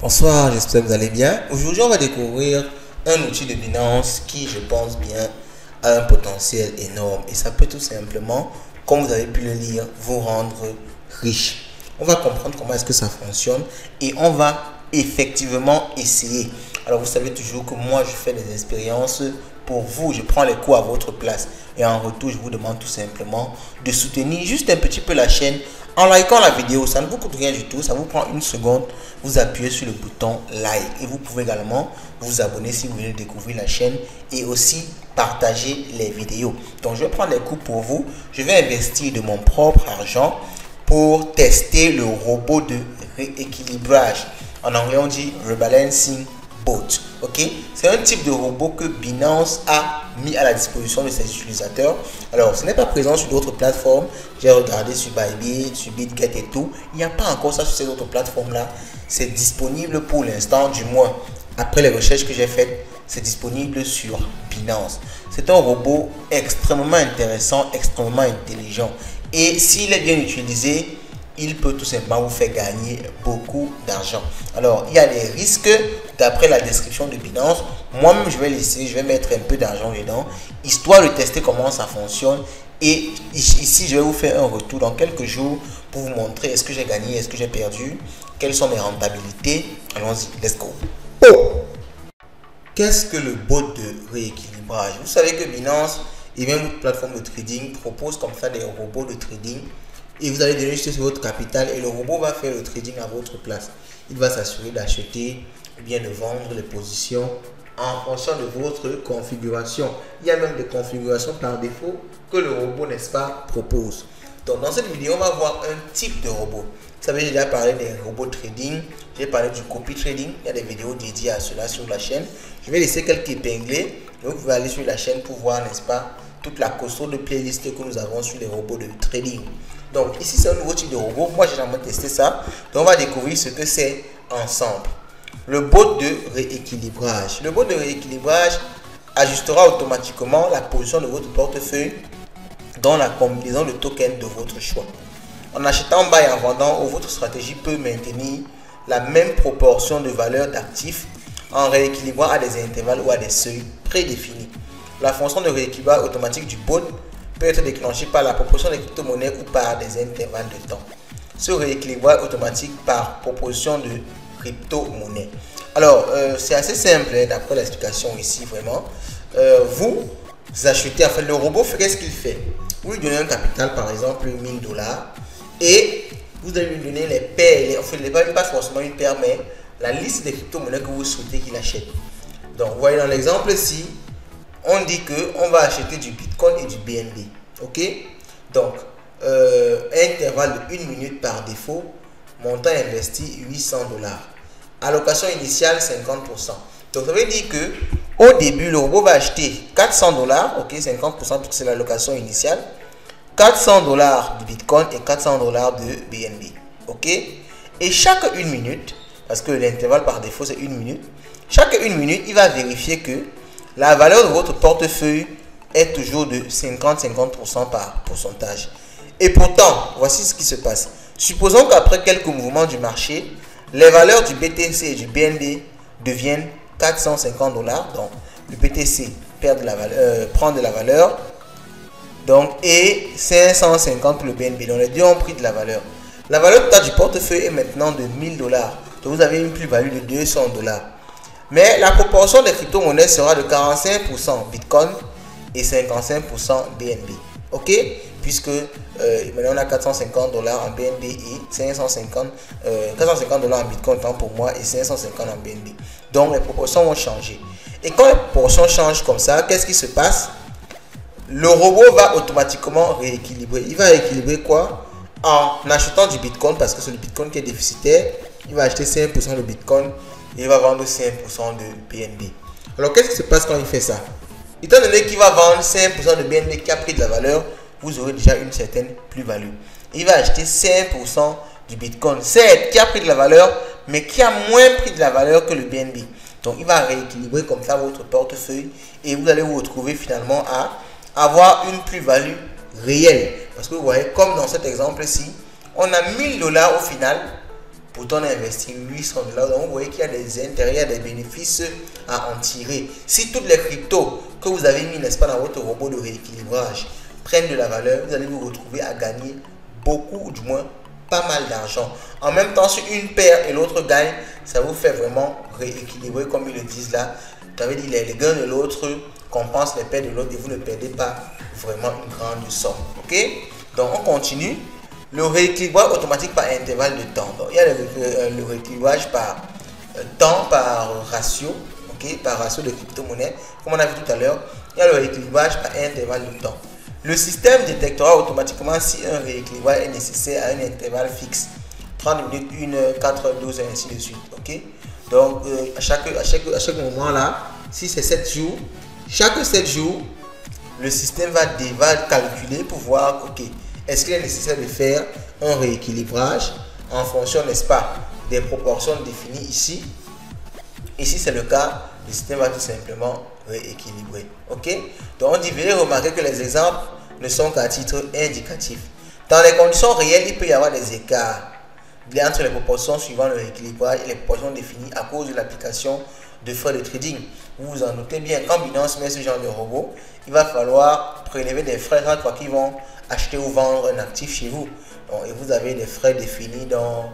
Bonsoir, j'espère que vous allez bien. Aujourd'hui, on va découvrir un outil de Binance qui, je pense bien, a un potentiel énorme. Et ça peut tout simplement, comme vous avez pu le lire, vous rendre riche. On va comprendre comment est-ce que ça fonctionne et on va effectivement essayer. Alors, vous savez toujours que moi, je fais des expériences pour vous. Je prends les cours à votre place. Et en retour, je vous demande tout simplement de soutenir juste un petit peu la chaîne en likant la vidéo. Ça ne vous coûte rien du tout. Ça vous prend une seconde. Vous appuyez sur le bouton like. Et vous pouvez également vous abonner si vous voulez découvrir la chaîne. Et aussi partager les vidéos. Donc, je vais prendre les cours pour vous. Je vais investir de mon propre argent pour tester le robot de rééquilibrage. En anglais, on dit rebalancing bot. Ok, c'est un type de robot que Binance a mis à la disposition de ses utilisateurs. Alors, ce n'est pas présent sur d'autres plateformes. J'ai regardé sur Bybit, sur BitGet et tout. Il n'y a pas encore ça sur ces autres plateformes-là. C'est disponible pour l'instant, du moins après les recherches que j'ai faites, c'est disponible sur Binance. C'est un robot extrêmement intéressant, extrêmement intelligent. Et s'il est bien utilisé, il peut tout simplement vous faire gagner beaucoup d'argent. Alors, il y a des risques d'après la description de Binance. Moi-même, je vais laisser, je vais mettre un peu d'argent dedans, histoire de tester comment ça fonctionne. Et ici, je vais vous faire un retour dans quelques jours pour vous montrer est-ce que j'ai gagné, est-ce que j'ai perdu, quelles sont mes rentabilités. Allons-y, let's go. Oh! Qu'est-ce que le bot de rééquilibrage? Vous savez que Binance et même une plateforme de trading propose comme ça des robots de trading. Et vous allez donner juste sur votre capital et le robot va faire le trading à votre place. Il va s'assurer d'acheter ou bien de vendre les positions en fonction de votre configuration. Il y a même des configurations par défaut que le robot, n'est-ce pas, propose. Donc dans cette vidéo, on va voir un type de robot. Vous savez, j'ai déjà parlé des robots trading, j'ai parlé du copy trading. Il y a des vidéos dédiées à cela sur la chaîne. Je vais laisser quelques épinglés. Donc vous pouvez aller sur la chaîne pour voir, n'est-ce pas, toute la costaud de playlist que nous avons sur les robots de trading. Donc ici c'est un nouveau type de robot. Moi j'ai jamais testé ça. Donc on va découvrir ce que c'est ensemble. Le bot de rééquilibrage. Le bot de rééquilibrage ajustera automatiquement la position de votre portefeuille dans la combinaison de tokens de votre choix. En achetant bas et en vendant, votre stratégie peut maintenir la même proportion de valeur d'actifs en rééquilibrant à des intervalles ou à des seuils prédéfinis. La fonction de rééquilibrage automatique du bot peut être déclenchée par la proportion des crypto-monnaies ou par des intervalles de temps. Ce rééquilibrage automatique par proportion de crypto-monnaies. Alors, c'est assez simple d'après l'explication ici, vraiment. Vous achetez, enfin, le robot, qu'est-ce qu'il fait? Vous lui donnez un capital, par exemple, 1000 $, et vous allez lui donner les paires, enfin, pas forcément une paire, mais la liste des crypto-monnaies que vous souhaitez qu'il achète. Donc, vous voyez dans l'exemple ici, on dit qu'on va acheter du Bitcoin et du BNB. Ok? Donc, intervalle de 1 minute par défaut, montant investi 800 $. Allocation initiale 50%. Donc, ça veut dire que au début, le robot va acheter 400 $, ok, 50% parce que c'est l'allocation initiale, 400 $ de Bitcoin et 400 $ de BNB. Ok? Et chaque 1 minute, parce que l'intervalle par défaut c'est 1 minute, chaque 1 minute, il va vérifier que la valeur de votre portefeuille est toujours de 50-50% par pourcentage. Et pourtant, voici ce qui se passe. Supposons qu'après quelques mouvements du marché, les valeurs du BTC et du BNB deviennent 450 $. Donc, le BTC perd de la valeur, prend de la valeur. Donc, et 550 pour le BNB. Donc, les deux ont pris de la valeur. La valeur totale du portefeuille est maintenant de 1000 $. Donc, vous avez une plus-value de 200 $. Mais la proportion des crypto-monnaies sera de 45% Bitcoin et 55% BNB. Ok? Puisque maintenant on a 450 $ en BNB et 450 $ en Bitcoin, tant pour moi, et 550 en BNB. Donc les proportions vont changer. Et quand les proportions changent comme ça, qu'est-ce qui se passe? Le robot va automatiquement rééquilibrer. Il va rééquilibrer quoi? En achetant du Bitcoin, parce que c'est le Bitcoin qui est déficitaire. Il va acheter 5% de Bitcoin. Il va vendre 5% de BNB. Alors, qu'est-ce qui se passe quand il fait ça? Étant donné qu'il va vendre 5% de BNB qui a pris de la valeur, vous aurez déjà une certaine plus-value. Il va acheter 5% du Bitcoin, certes, qui a pris de la valeur, mais qui a moins pris de la valeur que le BNB. Donc, il va rééquilibrer comme ça votre portefeuille et vous allez vous retrouver finalement à avoir une plus-value réelle. Parce que vous voyez, comme dans cet exemple-ci, on a 1000 $ au final. Pourtant, on a investi 800 $. Donc, vous voyez qu'il y a des intérêts, il y a des bénéfices à en tirer. Si toutes les cryptos que vous avez mis, n'est-ce pas, dans votre robot de rééquilibrage prennent de la valeur, vous allez vous retrouver à gagner beaucoup, ou du moins pas mal d'argent. En même temps, si une perd et l'autre gagne, ça vous fait vraiment rééquilibrer, comme ils le disent là. Vous avez dit, les gains de l'autre compensent les pertes de l'autre et vous ne perdez pas vraiment une grande somme. Ok? Donc, on continue. Le rééquilibrage automatique par intervalle de temps. Donc, il y a le rééquilibrage par temps, par ratio, ok, par ratio de crypto-monnaie. Comme on a vu tout à l'heure, il y a le rééquilibrage par intervalle de temps. Le système détectera automatiquement si un rééquilibrage est nécessaire à un intervalle fixe. 30 minutes, 1 heure, 4 heures, 12 heures, ainsi de suite. Ok? Donc, à chaque moment là, si c'est 7 jours, chaque 7 jours, le système va calculer pour voir, ok, est-ce qu'il est nécessaire de faire un rééquilibrage en fonction, n'est-ce pas, des proportions définies ici. Et si c'est le cas, le système va tout simplement rééquilibrer. Ok? Donc, on dit, veuillez remarquer que les exemples ne sont qu'à titre indicatif. Dans les conditions réelles, il peut y avoir des écarts entre les proportions suivant le rééquilibrage et les proportions définies à cause de l'application de frais de trading. Vous vous en doutez bien, quand Binance met ce genre de robot, il va falloir prélever des frais chaque fois qu'ils vont acheter ou vendre un actif chez vous. Donc, et vous avez des frais définis dans...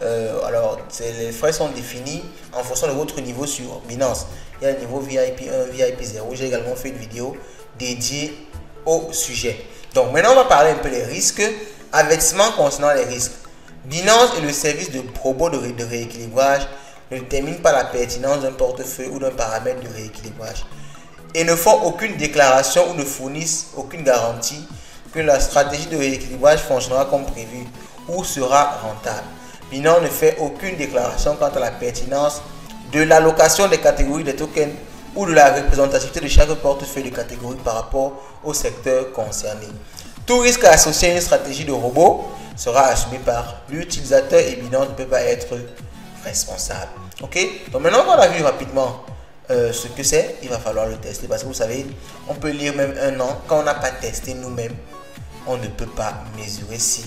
les frais sont définis en fonction de votre niveau sur Binance. Il y a le niveau VIP 1, VIP 0. J'ai également fait une vidéo dédiée au sujet. Donc maintenant, on va parler un peu des risques. Avertissement concernant les risques. Binance et le service de robot de rééquilibrage ne déterminent pas la pertinence d'un portefeuille ou d'un paramètre de rééquilibrage et ne font aucune déclaration ou ne fournissent aucune garantie que la stratégie de rééquilibrage fonctionnera comme prévu ou sera rentable. Binance ne fait aucune déclaration quant à la pertinence de l'allocation des catégories des tokens ou de la représentativité de chaque portefeuille de catégorie par rapport au secteur concerné. Tout risque associé à une stratégie de robot sera assumé par l'utilisateur et Binance ne peut pas être responsable. Ok? Donc maintenant qu'on a vu rapidement ce que c'est, il va falloir le tester parce que vous savez, on peut lire même un an. Quand on n'a pas testé nous-mêmes, on ne peut pas mesurer si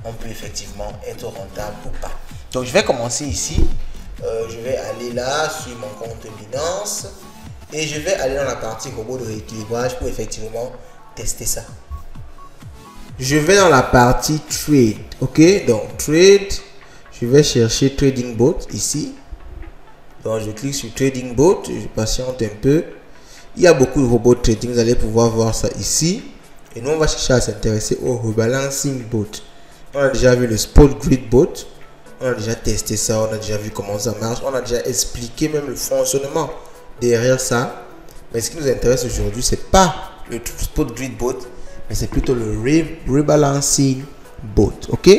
on peut effectivement être rentable ou pas. Donc je vais commencer ici. Je vais aller là sur mon compte Binance et je vais aller dans la partie robot de rééquilibrage pour effectivement tester ça. Je vais dans la partie trade. Ok, donc trade, je vais chercher Trading Bot ici. Donc je clique sur Trading Bot, je patiente un peu. Il y a beaucoup de robots de trading, vous allez pouvoir voir ça ici. Et nous on va chercher à s'intéresser au rebalancing bot. On a déjà vu le Spot Grid Bot. On a déjà testé ça, on a déjà vu comment ça marche. On a déjà expliqué même le fonctionnement derrière ça. Mais ce qui nous intéresse aujourd'hui, c'est pas le Spot Grid Bot, mais c'est plutôt le rebalancing bot. Ok,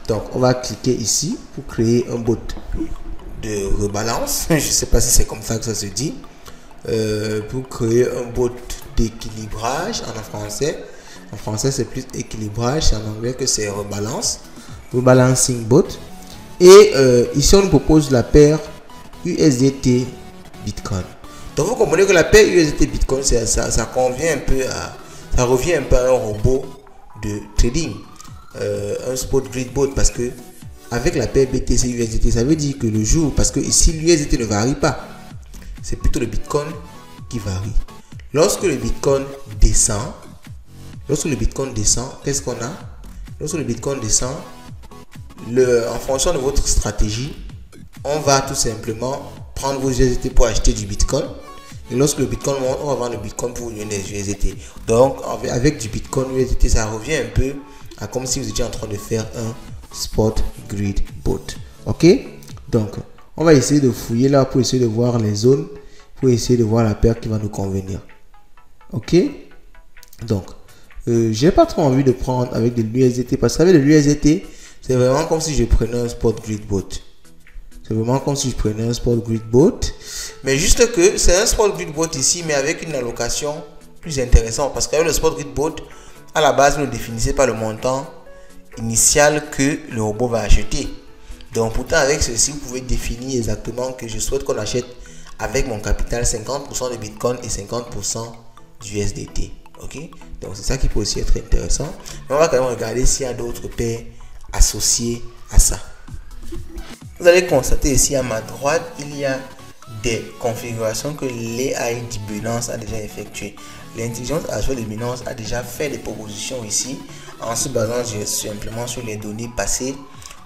donc on va cliquer ici pour créer un bot de rebalance. Je sais pas si c'est comme ça que ça se dit. Pour créer un bot d'équilibrage en français. En français, c'est plus équilibrage. C'est en anglais que c'est rebalance. Rebalancing bot. Et ici, on nous propose la paire USDT Bitcoin. Donc, vous comprenez que la paire USDT Bitcoin, ça convient un peu à... Ça revient un peu à un robot de trading. Un spot grid bot parce que avec la paire BTC USDT, ça veut dire que le jour... Parce que ici, l'USDT ne varie pas. C'est plutôt le Bitcoin qui varie. Lorsque le Bitcoin descend, qu'est-ce qu'on a? Lorsque le Bitcoin descend, en fonction de votre stratégie, on va tout simplement prendre vos USDT pour acheter du Bitcoin. Et lorsque le Bitcoin monte, on va vendre le Bitcoin pour vous donner des USDT. Donc, avec du Bitcoin USDT, ça revient un peu à comme si vous étiez en train de faire un spot grid bot. Ok? Donc, on va essayer de fouiller là pour essayer de voir les zones, pour essayer de voir la paire qui va nous convenir. Ok? Donc, j'ai pas trop envie de prendre avec de l'USDT parce qu'avec de l'USDT, c'est vraiment comme si je prenais un spot grid bot. C'est vraiment comme si je prenais un spot grid bot. Mais juste que c'est un spot grid bot ici, mais avec une allocation plus intéressante. Parce qu'avec le spot grid bot, à la base, vous ne définissez pas le montant initial que le robot va acheter. Donc pourtant, avec ceci, vous pouvez définir exactement que je souhaite qu'on achète avec mon capital 50% de Bitcoin et 50% d'USDT. Ok? Donc c'est ça qui peut aussi être intéressant. Mais on va quand même regarder s'il y a d'autres paires associées à ça. Vous allez constater ici à ma droite, il y a des configurations que l'AI de Binance a déjà effectuées. L'intelligence artificielle de Binance a déjà fait des propositions ici en se basant simplement sur les données passées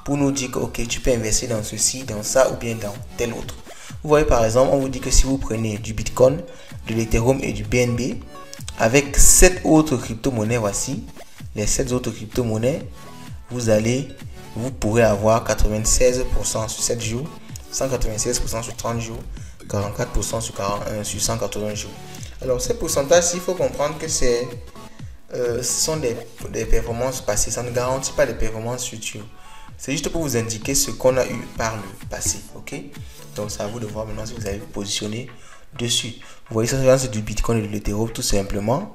pour nous dire que ok, tu peux investir dans ceci, dans ça ou bien dans tel autre. Vous voyez par exemple, on vous dit que si vous prenez du Bitcoin, de l'Ethereum et du BNB, avec 7 autres crypto-monnaies, voici les 7 autres crypto-monnaies, vous pourrez avoir 96% sur 7 jours, 196% sur 30 jours, 44% sur 180 jours. Alors ces pourcentages, il faut comprendre que ce sont des performances passées, ça ne garantit pas des performances futures. C'est juste pour vous indiquer ce qu'on a eu par le passé, ok? Donc c'est à vous de voir maintenant si vous avez positionné dessus. Vous voyez ça, c'est du Bitcoin et de l'Ethereum tout simplement.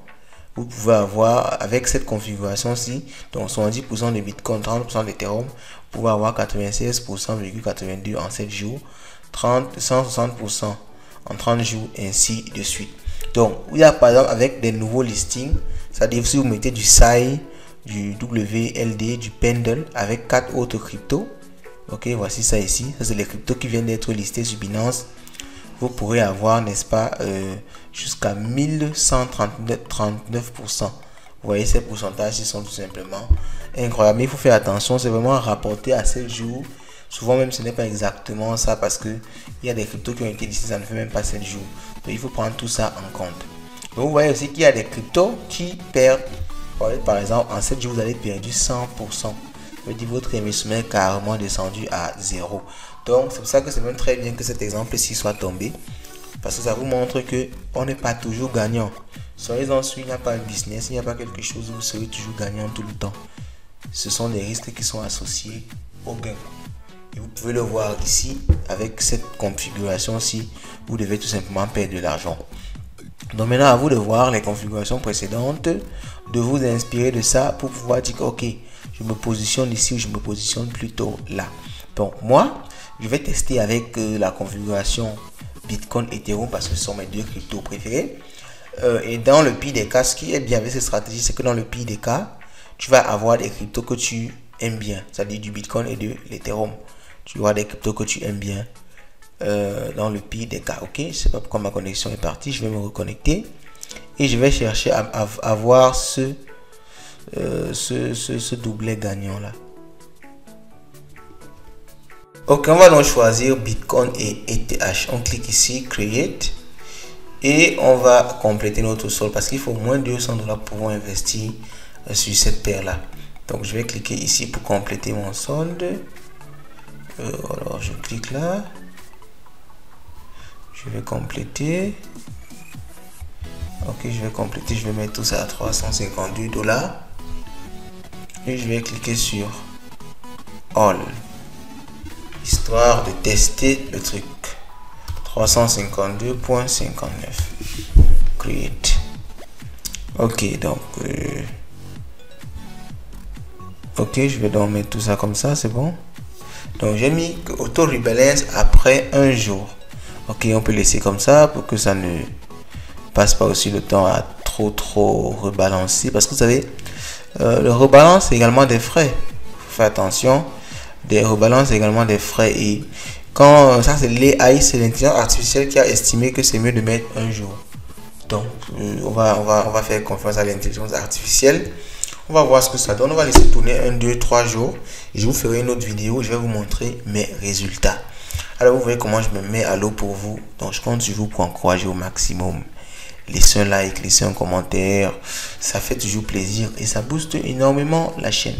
Vous pouvez avoir avec cette configuration-ci, donc 70% de Bitcoin, 30% d'Ethereum, vous pouvez avoir 96,82% en 7 jours, 160% en 30 jours, ainsi de suite. Donc, il y a par exemple avec des nouveaux listings, c'est-à-dire si vous mettez du SAI, du WLD, du Pendle avec 4 autres cryptos. Ok, voici ça ici. Ça, c'est les cryptos qui viennent d'être listés sur Binance. Vous pourrez avoir, n'est-ce pas, jusqu'à 1139%. Vous voyez, ces pourcentages, ils sont tout simplement incroyables. Mais il faut faire attention, c'est vraiment rapporté à 7 jours. Souvent même, ce n'est pas exactement ça parce que il y a des cryptos qui ont été listés, ça ne fait même pas 7 jours. Donc, il faut prendre tout ça en compte. Donc, vous voyez aussi qu'il y a des cryptos qui perdent. Par exemple, en 7 jours, vous avez perdu 100%. Ça veut dire que votre investissement est carrément descendu à 0. Donc, c'est pour ça que c'est même très bien que cet exemple-ci soit tombé. Parce que ça vous montre qu'on n'est pas toujours gagnant. Soyez-en sûrs, il n'y a pas un business, il n'y a pas quelque chose où vous serez toujours gagnant tout le temps. Ce sont des risques qui sont associés au gain. Et vous pouvez le voir ici, avec cette configuration-ci, vous devez tout simplement perdre de l'argent. Donc maintenant, à vous de voir les configurations précédentes, de vous inspirer de ça pour pouvoir dire ok, je me positionne ici ou je me positionne plutôt là. Donc moi, je vais tester avec la configuration Bitcoin Ethereum parce que ce sont mes deux cryptos préférés. Et dans le pire des cas, ce qui est bien avec cette stratégie, c'est que dans le pire des cas, tu vas avoir des cryptos que tu aimes bien, c'est-à-dire du Bitcoin et de l'Ethereum. Tu auras des cryptos que tu aimes bien. Dans le pire des cas, ok, je sais pas pourquoi ma connexion est partie, je vais me reconnecter et je vais chercher à avoir ce doublet gagnant là. Ok, on va donc choisir Bitcoin et ETH. On clique ici, Create, et on va compléter notre solde parce qu'il faut au moins $200 pour investir sur cette paire là. Donc je vais cliquer ici pour compléter mon solde. Alors je clique là. Je vais compléter. Ok, je vais compléter. Je vais mettre tout ça à $352. Et je vais cliquer sur All. Histoire de tester le truc. 352,59. Create. Ok, donc. Ok, je vais donc mettre tout ça comme ça. C'est bon. Donc j'ai mis Auto Rebalance après un jour. Ok, on peut laisser comme ça pour que ça ne passe pas aussi le temps à trop rebalancer. Parce que vous savez, le rebalance c'est également des frais. Faites attention, des rebalances également des frais. Et quand ça c'est l'AI, c'est l'intelligence artificielle qui a estimé que c'est mieux de mettre un jour. Donc on va faire confiance à l'intelligence artificielle. On va voir ce que ça donne. On va laisser tourner 1, 2, 3 jours. Et je vous ferai une autre vidéo. Je vais vous montrer mes résultats. Alors vous voyez comment je me mets à l'eau pour vous. Donc je compte sur vous pour encourager au maximum. Laissez un like, laissez un commentaire. Ça fait toujours plaisir et ça booste énormément la chaîne.